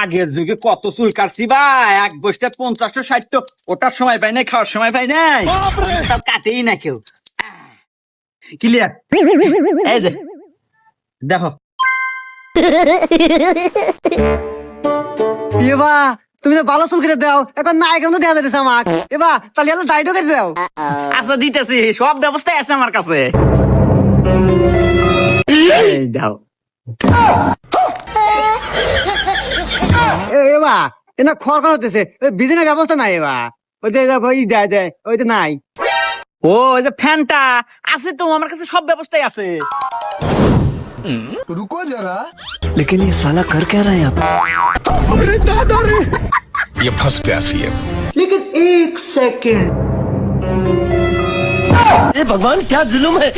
আগের যুগে কত চুল কাটছি ভাই, এক বসতে 50 60, ওটার সময় পাই নাই, খাওয়ার সময় পাই নাই, সব কাটেই না কেউ। ক্লিয়ার? এই যে দেখো। এবা তুমি তো ভালো চুল কেটে দাও, এখন না এখন তো দেওয়া যাচ্ছে আমাক। এবা তাহলে এলো দাড়িও কেটে দাও। আচ্ছা দিতেছি, সব ব্যবস্থাই আছে আমার কাছে। এই দাও। এবা এনা খড় খড় হতেছে, বিজনেস ব্যবস্থা নাই। এবা ওই যে ওই দেয় দেয় ওই তো নাই। ও ওই যে ফ্যানটা আছে তো আমার কাছে, সব ব্যবস্থাই আছে। रुको जरा। लेकिन ये साला कर क्या रहा है यहाँ पे? ये फंस गया सीएम। लेकिन एक सेकंड, भगवान क्या जुल्म है।